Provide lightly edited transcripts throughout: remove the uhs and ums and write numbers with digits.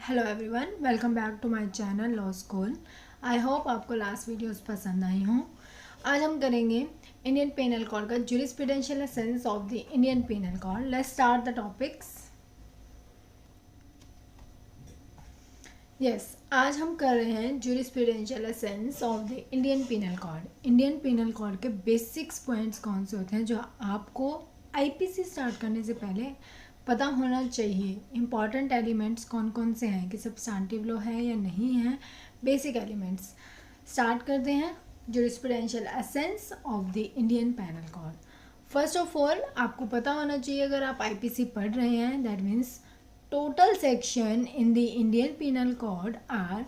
Hello everyone, welcome back to my channel law school. I hope आपको last videos पसंद आई हों। आज हम करेंगे इंडियन पेनल कोड का jurisprudential essence of the Indian panel code. Let's start the topics. आज हम कर रहे हैं jurisprudential essence of the Indian panel code. Indian panel code के बेसिक्स पॉइंट्स कौन से होते हैं जो आपको आईपीसी स्टार्ट करने से पहले पता होना चाहिए। इम्पॉर्टेंट एलिमेंट्स कौन कौन से हैं कि सब्सटेंटिव लॉ है या नहीं है। बेसिक एलिमेंट्स स्टार्ट करते हैं। Jurisprudential essence of the Indian panel code. First of all आपको पता होना चाहिए, अगर आप आईपीसी पढ़ रहे हैं, that means total section in the Indian panel Code are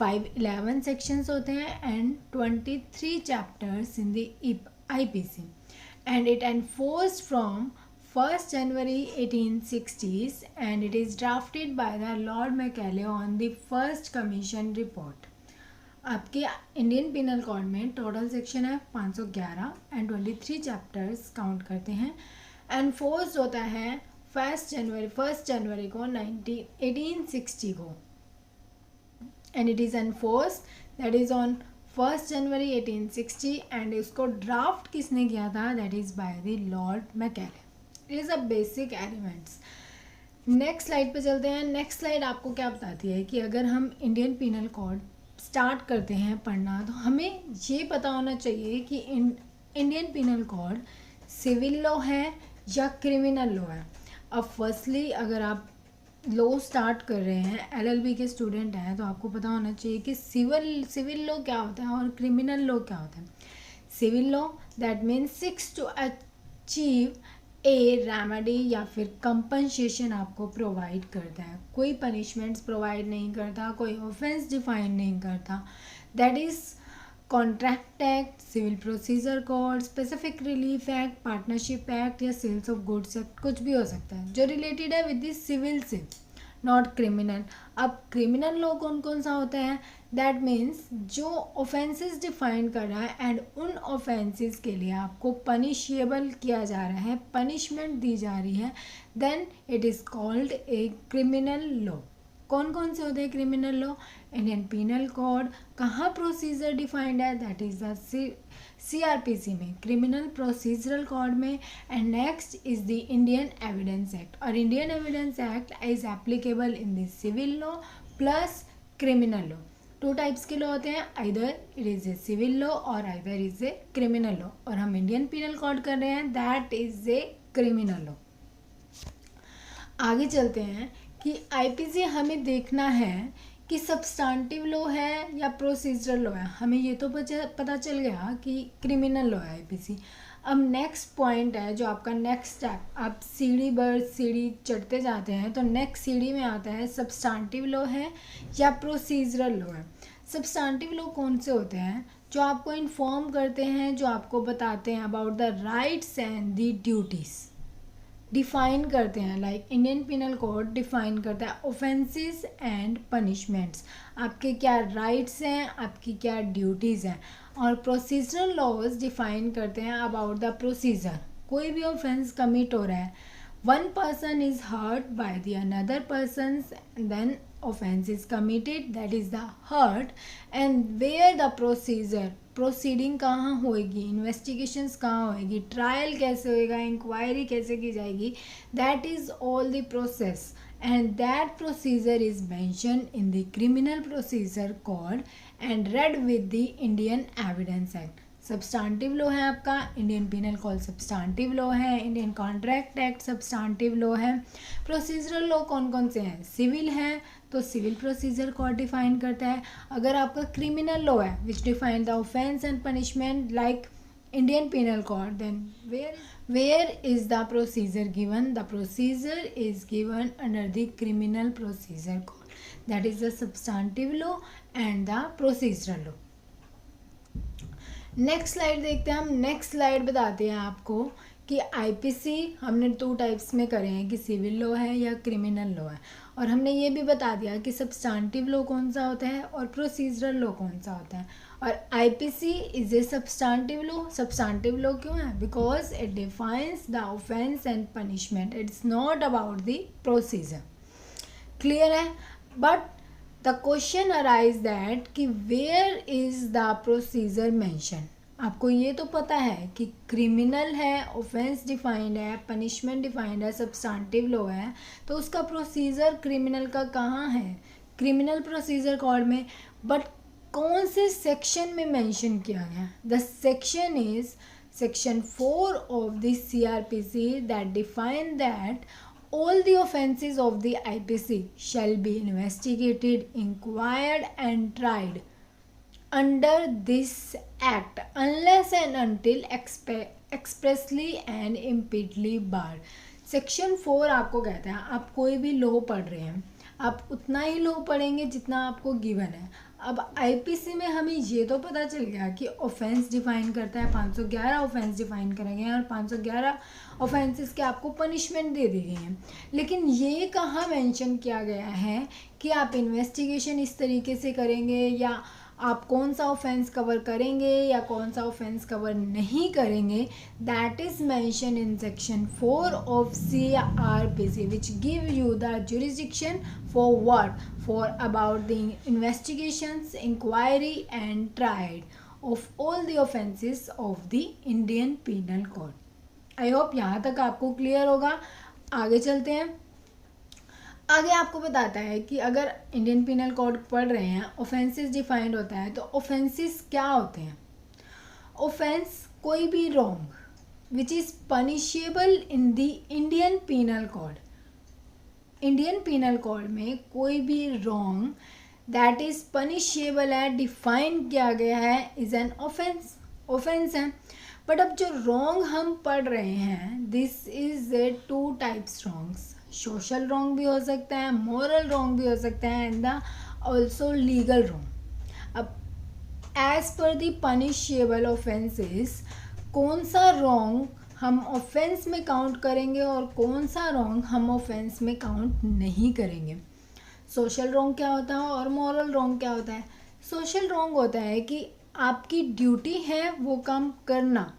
511 sections होते हैं and 23 chapters in the IPC and it enforced from 1st January 1860s and it is drafted by the Lord Macaulay on the first commission report। आपके Indian panel code में total section है 511 and 23 chapters count करते हैं। Enforced होता है 1st जनवरी को 1860 को and it is enforced that is on 1st January 1860 and इसको ड्राफ्ट किसने किया था, that is by the Lord Macaulay. Is a basic elements. Next slide पे चलते हैं। नेक्स्ट स्लाइड आपको क्या बताती है कि अगर हम इंडियन पेनल कोड स्टार्ट करते हैं पढ़ना तो हमें ये पता होना चाहिए कि Indian panel Code civil law है या क्रिमिनल लॉ है। अब फर्स्टली अगर आप लॉ स्टार्ट कर रहे हैं, एलएलबी के स्टूडेंट हैं, तो आपको पता होना चाहिए कि सिविल लॉ क्या होता है और क्रिमिनल लॉ क्या होता है। Civil law that means seeks to achieve a remedy या फिर कंपनसेशन आपको प्रोवाइड करता है। कोई पनिशमेंट्स प्रोवाइड नहीं करता, कोई ऑफेंस डिफाइन नहीं करता। That is contract act, civil procedure code, specific relief act, partnership act या सेल्स ऑफ गुड्स एक्ट, कुछ भी हो सकता है जो रिलेटेड है विद द सिविल से, नॉट क्रिमिनल। अब क्रिमिनल लॉ कौन कौन सा होता है, दैट मीन्स जो ऑफेंसेस डिफाइन कर रहा है एंड उन ऑफेंसेस के लिए आपको पनिशेबल किया जा रहा है, पनिशमेंट दी जा रही है, then it is called a criminal law. कौन कौन से होते हैं criminal law, Indian panel code. कहाँ प्रोसीजर डिफाइंड है, दैट इज़ द सीआरपीसी में, क्रिमिनल प्रोसीजरल कोड में। And next is the Indian evidence act, और Indian evidence act is applicable in the civil law plus criminal law. Two types के law होते हैं, either it is a civil law और either is A criminal लॉ, और हम Indian panel code कर रहे हैं, that is a criminal law. आगे चलते हैं कि आईपीसी हमें देखना है कि सब्सटेंटिव लॉ है या प्रोसीजरल लॉ है। हमें ये तो पता चल गया कि क्रिमिनल लॉ है आईपीसी। अब नेक्स्ट पॉइंट है जो आपका नेक्स्ट स्टेप, आप सीढ़ी चढ़ते जाते हैं तो नेक्स्ट सीढ़ी में आता है सब्सटेंटिव लॉ है या प्रोसीजरल लॉ है। सब्सटेंटिव लॉ कौन से होते हैं, जो आपको इन्फॉर्म करते हैं, जो आपको बताते हैं about the rights and the duties, define करते हैं। Like Indian panel Code define करता है ऑफेंसेस एंड पनिशमेंट्स, आपके क्या राइट्स हैं, आपकी क्या ड्यूटीज़ हैं। और प्रोसीजरल लॉज डिफाइन करते हैं अबाउट द प्रोसीजर। कोई भी ऑफेंस कमिट हो रहा है, one person is hurt by the another person, then offense is committed, that is the hurt, and where the procedure, proceeding कहाँ होएगी, इन्वेस्टिगेशंस कहाँ होएगी, ट्रायल कैसे होएगा, इंक्वायरी कैसे की जाएगी, that is all the process and that procedure is mention in the criminal procedure code and read with the Indian evidence act. Substantive law है आपका, Indian panel code substantive law है, Indian contract act substantive law है। Procedural law कौन कौन से हैं, civil है तो सिविल प्रोसीजर कोड डिफाइन करता है। अगर आपका क्रिमिनल लॉ है which define the offence and punishment like Indian panel Code, then where is the procedure given, the procedure is given under the criminal procedure code, that is the substantive law and the procedural law. Next slide देखते हैं हम। Next slide बताते हैं आपको कि IPC हमने two types में करे हैं कि सिविल लॉ है या क्रिमिनल लॉ है, और हमने ये भी बता दिया कि सब्सटेंटिव लॉ कौन सा होता है और प्रोसीजरल लॉ कौन सा होता है। और IPC is a substantive law. Substantive law क्यों है, because it defines the offence and punishment, it's not about the procedure. Clear है। But the question arise that कि where is the procedure mention. आपको ये तो पता है कि क्रिमिनल है, ऑफेंस डिफाइंड है, पनिशमेंट डिफाइंड है, सब्सटेंटिव लॉ है, तो उसका प्रोसीजर क्रिमिनल का कहाँ है? क्रिमिनल प्रोसीजर कोड में। बट कौन से सेक्शन में मेंशन किया गया? The section is section 4 of the CRPC that define that all the offences of the IPC shall be investigated, inquired and tried under this act unless and until expressly and impedily barred। Section 4 आपको कहता है, आप कोई भी law पढ़ रहे हैं, आप उतना ही लॉ पढ़ेंगे जितना आपको गिवन है। अब आईपीसी में हमें ये तो पता चल गया कि ऑफेंस डिफाइन करता है, 511 ऑफेंस डिफाइन करेंगे और 511 ऑफेंसेस के आपको पनिशमेंट दे दी गई है। लेकिन ये कहाँ मेंशन किया गया है कि आप इन्वेस्टिगेशन इस तरीके से करेंगे, या आप कौन सा ऑफेंस कवर करेंगे या कौन सा ऑफेंस कवर नहीं करेंगे? That is mention in section 4 of CRPC which give you the jurisdiction for what? For about the investigations, inquiry and trial of all the offences of the Indian penal Code. I hope यहाँ तक आपको clear होगा। आगे चलते हैं। आगे आपको बताता है कि अगर इंडियन पीनल कोड पढ़ रहे हैं, ऑफेंसेस डिफाइंड होता है, तो ऑफेंसेस क्या होते हैं? ऑफेंस कोई भी wrong which is punishable in the Indian penal code. Indian penal code में कोई भी रॉन्ग दैट इज़ पनिशेबल है, डिफाइन किया गया है, इज़ एन ऑफेंस, ऑफेंस है। बट अब जो रॉन्ग हम पढ़ रहे हैं, this is 2 types wrongs. Social wrong भी हो सकता है, मॉरल रॉन्ग भी हो सकता है, and the also legal wrong. अब एज पर द पनिशेबल ऑफेंसेस, कौन सा रॉन्ग हम ऑफेंस में काउंट करेंगे और कौन सा रॉन्ग हम ऑफेंस में काउंट नहीं करेंगे? सोशल रॉन्ग क्या होता है और मॉरल रॉन्ग क्या होता है? सोशल रॉन्ग होता है कि आपकी ड्यूटी है वो काम करना,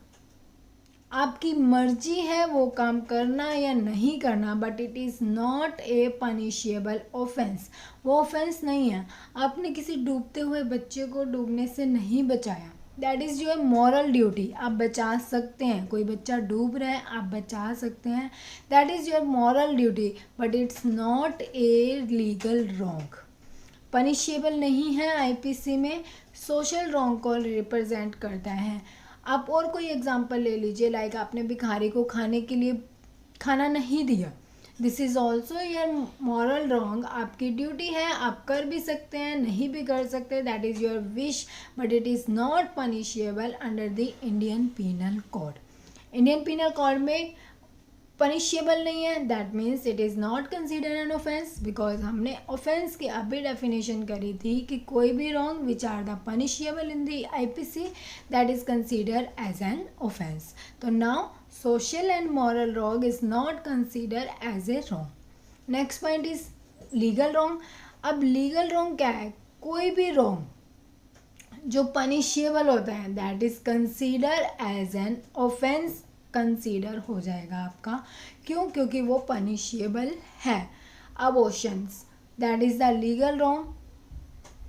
आपकी मर्जी है वो काम करना या नहीं करना, but it is not a punishable offence. वो ऑफेंस नहीं है। आपने किसी डूबते हुए बच्चे को डूबने से नहीं बचाया, that is your moral duty. आप बचा सकते हैं, कोई बच्चा डूब रहा है आप बचा सकते हैं, that is your moral duty, but it's not a legal wrong, punishable नहीं है आईपीसी में। सोशल रॉन्ग को रिप्रेजेंट करता है। आप और कोई एग्जांपल ले लीजिए, लाइक आपने भिखारी को खाने के लिए खाना नहीं दिया, this is also your moral wrong. आपकी ड्यूटी है, आप कर भी सकते हैं, नहीं भी कर सकते, that is your wish, but it is not punishable under the Indian penal code. Indian penal code में पनिशेबल नहीं है, that means it is not consider an offence, because हमने ऑफेंस की अभी डेफिनेशन करी थी कि कोई भी wrong which are the punishable in the IPC that is consider as an offence. तो now social and moral wrong is not consider as a wrong. Next point is legal wrong. अब legal wrong क्या है? कोई भी wrong जो punishable होता है that is consider as an offence, consider हो जाएगा आपका। क्यों? क्योंकि वो पनिशेबल है। Abortions that is the legal wrong,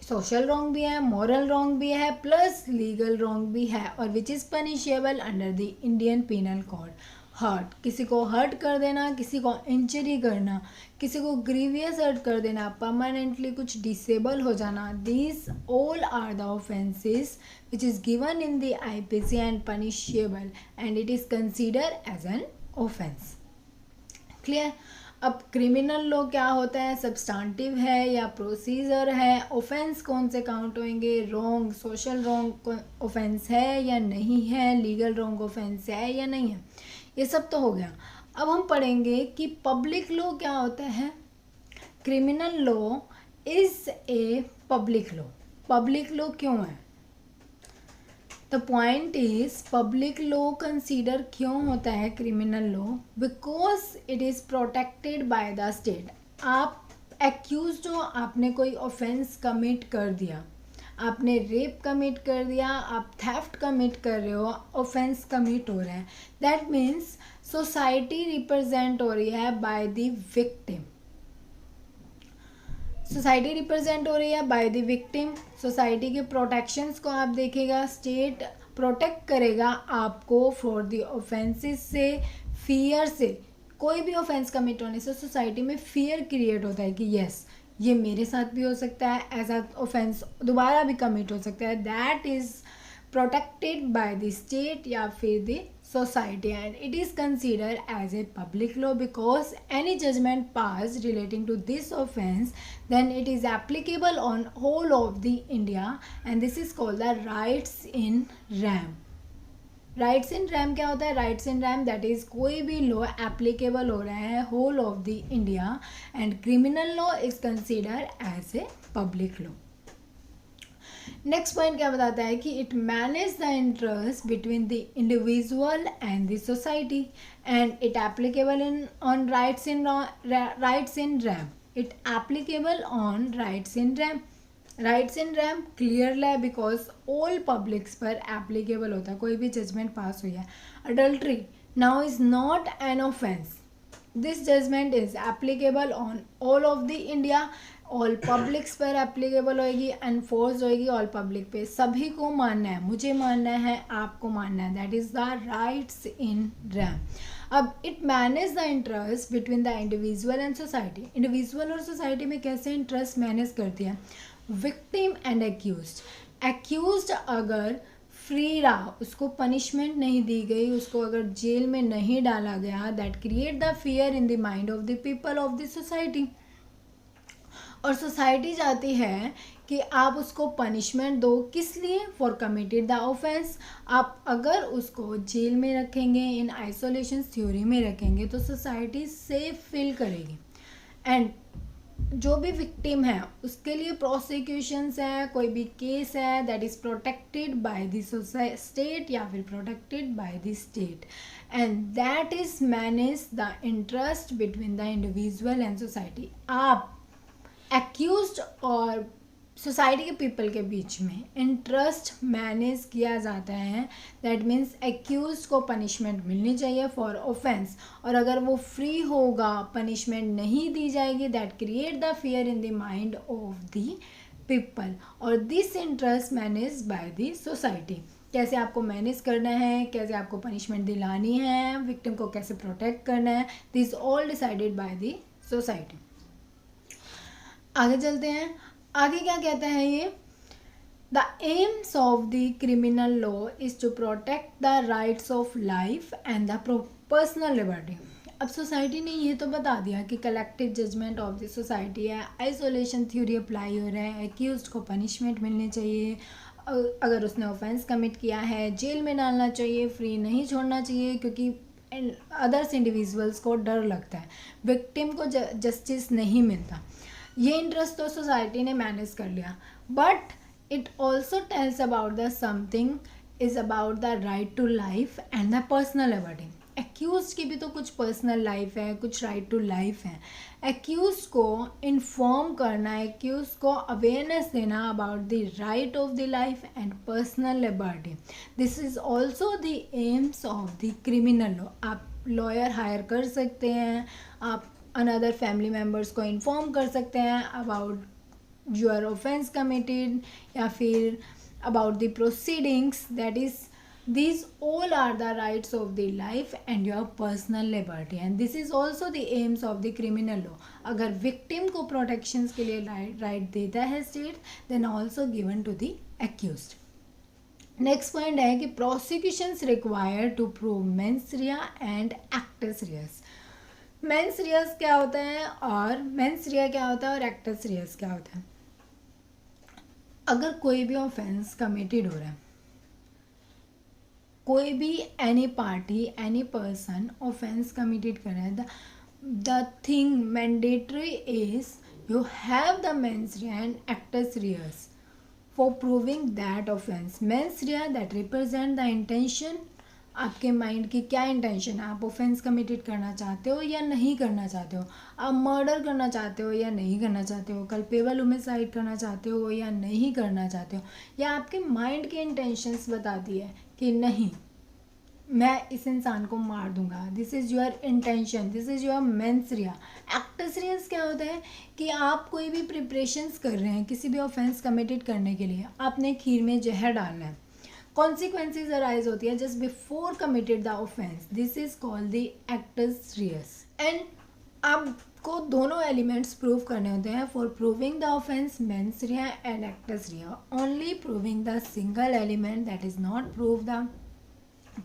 social wrong भी है, मॉरल रॉन्ग भी है, प्लस लीगल रॉन्ग भी है, और which is punishable under the Indian penal Code. Hurt, किसी को हर्ट कर देना, किसी को इंजरी करना, किसी को ग्रीवियस हर्ट कर देना, परमानेंटली कुछ डिसेबल हो जाना, these all are the offences which is given in the IPC and punishable and it is considered as an offense. Clear? अब क्रिमिनल लॉ क्या होता है? सब्सटेंटिव है या प्रोसीजर है? ऑफेंस कौन से काउंट होंगे? रॉन्ग, सोशल रॉन्ग ऑफेंस है या नहीं है? लीगल रॉन्ग ऑफेंस है या नहीं है? ये सब तो हो गया। अब हम पढ़ेंगे कि पब्लिक लॉ क्या होता है। Criminal law is a public law. Public law क्यों है? The point is public law consider क्यों होता है criminal law? Because it is protected by the state. आप एक्यूज हो, आपने कोई ऑफेंस कमिट कर दिया, आपने रेप कमिट कर दिया, आप थेफ्ट कमिट कर रहे हो, ऑफेंस कमिट हो रहा है, दैट मीन्स सोसाइटी रिप्रेजेंट हो रही है by the victim. Society represent हो रही है बाय द विक्टिम। सोसाइटी के प्रोटेक्शंस को आप देखिएगा, स्टेट प्रोटेक्ट करेगा आपको फॉर द ऑफेंसेस से, फियर से। कोई भी ऑफेंस कमिट होने से सोसाइटी में फियर क्रिएट होता है कि यस ये मेरे साथ भी हो सकता है, ऐसा ऑफेंस दोबारा भी कमिट हो सकता है। That is protected by the state या फिर the society, and it is considered as a public law because any judgment passed relating to this offense then it is applicable on whole of the India, and this is called the rights in rem। Rights in rem क्या होता है? Rights in rem that is कोई भी law applicable हो रहा है whole of the India, and criminal law is consider as a public law. Next point क्या बताता है कि it manage the interest between the individual and the society, and it applicable in on rights in rem. It applicable on rights in rem. Rights in rem clear है because all publics पर applicable होता है। कोई भी judgment pass हुई है, adultery now is not an offence, this judgment is applicable on all of the India, all publics पर applicable होएगी, एनफोर्स होएगी ऑल पब्लिक पे। सभी को मानना है, मुझे मानना है, आपको मानना है, that is the rights in rem. अब it manage the interest between the individual and society. Individual और सोसाइटी में कैसे इंटरेस्ट मैनेज करती है? Victim and accused. एक्यूज्ड अगर फ्री रहा, उसको पनिशमेंट नहीं दी गई, उसको अगर जेल में नहीं डाला गया, that create the fear in the mind of the people of the society. और सोसाइटी चाहती है कि आप उसको पनिशमेंट दो, किस लिए? For committed the offence. आप अगर उसको जेल में रखेंगे, इन आइसोलेशन थ्योरी में रखेंगे, तो सोसाइटी सेफ फील करेगी। एंड जो भी विक्टिम है उसके लिए प्रोसिक्यूशंस है, कोई भी केस है, that is protected by the state या फिर protected by the state, and that is manage the interest between the individual and society. आप एक्यूज्ड और सोसाइटी के पीपल के बीच में इंटरेस्ट मैनेज किया जाता है। दैट मीन्स एक्यूज्ड को पनिशमेंट मिलनी चाहिए फॉर ऑफेंस, और अगर वो फ्री होगा, पनिशमेंट नहीं दी जाएगी, that create the fear in the mind of the people, और this interest manage by the society. कैसे आपको मैनेज करना है, कैसे आपको पनिशमेंट दिलानी है, विक्टिम को कैसे प्रोटेक्ट करना है, this all decided by the society. आगे चलते हैं, आगे क्या कहता है ये? The aims of the criminal law is to protect the rights of life and the personal liberty. अब सोसाइटी ने ये तो बता दिया कि collective judgment of the society है, आइसोलेशन थ्योरी अप्लाई हो रहा है, एक्यूज्ड को पनिशमेंट मिलनी चाहिए, अगर उसने ऑफेंस कमिट किया है जेल में डालना चाहिए, फ्री नहीं छोड़ना चाहिए, क्योंकि अदर्स इंडिविजुअल्स को डर लगता है, विक्टिम को जस्टिस नहीं मिलता। ये इंटरेस्ट तो सोसाइटी ने मैनेज कर लिया, but it also tells about the something is about the right to life and the personal liberty. Accuse की भी तो कुछ पर्सनल लाइफ है, कुछ राइट टू लाइफ है। एक्यूज को इन्फॉर्म करना, एक्यूज को अवेयरनेस देना about the right of the life and personal liberty. This is also the aims of the criminal law. आप लॉयर हायर कर सकते हैं, आप अनदर फैमिली मेम्बर्स को इन्फॉर्म कर सकते हैं अबाउट योर ऑफेंस कमिटेड, या फिर about the proceedings, that is these all are the rights of the life and your personal liberty, and this is also the aims of the criminal law। अगर victim को protections के लिए right देता है state, then also given to the accused। Next point है कि prosecutions required to prove mens rea and actus reus। Mens reus क्या होता है और मेंस रिया क्या होता है और एक्टस रियस क्या होता है? अगर कोई भी ऑफेंस कमिटेड हो रहा है, कोई भी any party any person offence committed कर रहा है, the thing mandatory is you have the mens rea and actus reus for proving that offence. Mens rea that represent the intention, आपके माइंड की क्या इंटेंशन है, आप ऑफेंस कमिटेड करना चाहते हो या नहीं करना चाहते हो, आप मर्डर करना चाहते हो या नहीं करना चाहते हो, कल्पेबल होमिसाइड करना चाहते हो या नहीं करना चाहते हो, या आपके माइंड की इंटेंशंस बताती है कि नहीं मैं इस इंसान को मार दूंगा, this is your intention, this is your mens rea. Actus reus क्या होता है कि आप कोई भी प्रिपरेशंस कर रहे हैं किसी भी ऑफेंस कमिटेड करने के लिए, आपने खीर में जहर डालना है, कॉन्सिक्वेंसेज अराइज होती है just before committed the offence, this is called the actus reus. And आपको दोनों एलिमेंट्स प्रूव करने होते हैं for proving the offence mens rea and actus rea, only proving the single element that is not prove the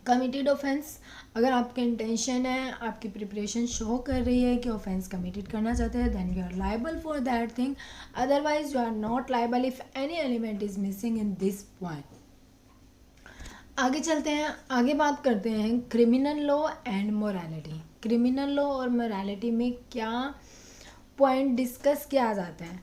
committed offence. अगर आपका intention है, आपकी preparation show कर रही है कि ऑफेंस कमिटेड करना चाहते हैं, then you are liable for that thing, otherwise you are not liable if any element is missing in this point. आगे चलते हैं, आगे बात करते हैं क्रिमिनल लॉ एंड मोरालिटी। क्रिमिनल लॉ और मोरालिटी में क्या पॉइंट डिस्कस किया जाता है।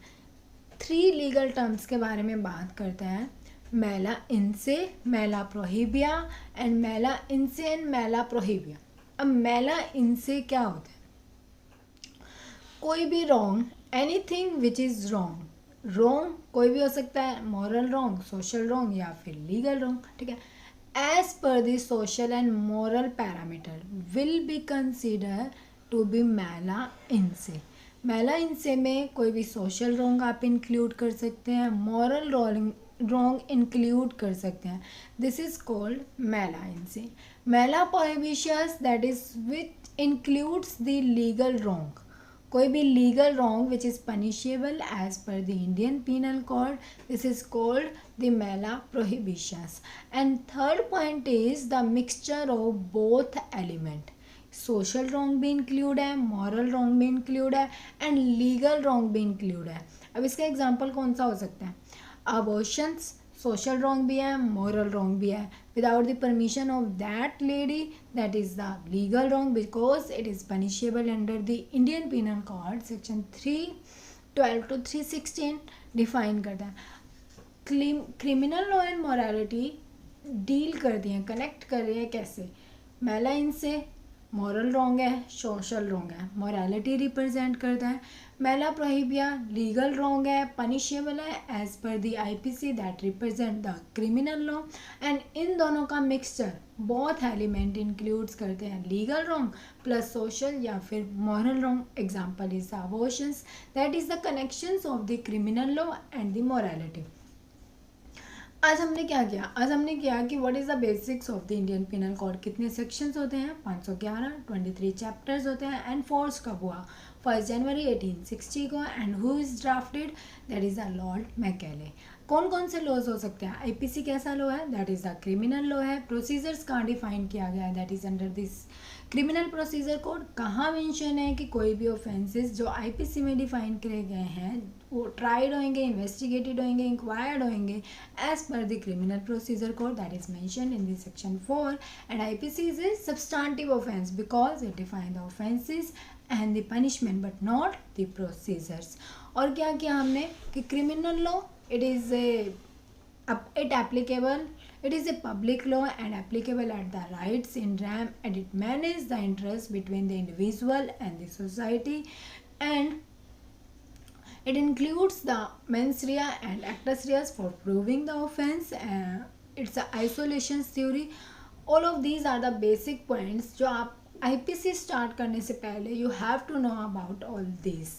3 लीगल टर्म्स के बारे में बात करते हैं, मैला इनसे, मैला प्रोहिबिया एंड मैला इनसे एंड मैला प्रोहिबिया। अब मैला इनसे क्या होता है, कोई भी wrong, anything which is wrong, wrong कोई भी हो सकता है, मॉरल रॉन्ग, सोशल रॉन्ग या फिर लीगल रॉन्ग, ठीक है, एज पर the social and moral parameter will be consider to be mala in se. मैला इनसे में कोई भी सोशल रॉन्ग आप इंक्लूड कर सकते हैं, मॉरल रॉन्ग इंक्लूड कर सकते हैं, this is called mala in se. Mala prohibitious that is which includes the legal wrong, कोई भी legal wrong which is punishable as पर the Indian penal code, this is called the mala prohibitious. And third point is the mixture of both element, social wrong भी include है, moral wrong भी include है and legal wrong भी include है। अब इसका example कौन सा हो सकता है, अबॉर्शंस सोशल रॉन्ग भी है, मॉरल रॉन्ग भी है, without the permission of that lady that is the legal wrong because it is punishable under the Indian penal Code section 312 to 316 define करता है। Criminal law and morality deal कर दिए, connect कर रहे हैं कैसे, मैला इनसे मॉरल रॉन्ग है, social wrong है, मॉरलिटी रिप्रेजेंट करता है, मैला प्रोहिबिया लीगल रॉन्ग है, पनिशेबल है एज पर the IPC that represent the criminal law. And in दोनों का मिक्सचर बोथ एलिमेंट इंक्लूड्स करते हैं लीगल रॉन्ग प्लस सोशल या फिर moral wrong. Example is abortions that is the connections of the criminal law and the morality. आज हमने क्या किया, आज हमने किया कि what is the basics of the Indian penal code, कितने सेक्शंस होते हैं, 511, 23 चैप्टर्स होते हैं, एंड फोर्स कब हुआ, 1 जनवरी 1860 को, and who is drafted, that is the Lord Macaulay. कौन कौन से लॉज हो सकते हैं, आईपीसी कैसा लॉ है, that is the criminal law है, प्रोसीजर्स कहाँ डिफाइन किया गया है, that is under this criminal procedure code. कहाँ मेंशन है कि कोई भी ऑफेंसेस जो आईपीसी में डिफाइन करे गए हैं वो ट्राइड होंगे, इन्वेस्टिगेटेड होंगे, इंक्वायर्ड होंगे एज पर the criminal procedure code that is mentioned in the section 4। And IPC is a substantive offence because it define the offences and the punishment but not the procedures. और क्या किया हमने कि criminal law it is a public law and applicable at the rights in RAM, and it manages the interest between the individual and the society, and it includes the mens rea and actus reas for proving the offense. It's a isolation theory. All of these are the basic points जो आप IPC start करने से पहले you have to know about all these.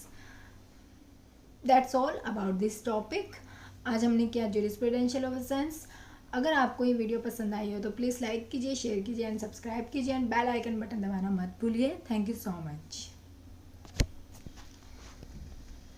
That's all about this topic. आज हमने किया ज्यूरिस्प्रूडेंशियल offence. अगर आपको ये वीडियो पसंद आई हो तो प्लीज़ लाइक कीजिए, शेयर कीजिए एंड सब्सक्राइब कीजिए एंड बेल आइकन बटन दबाना मत भूलिए। Thank you so much.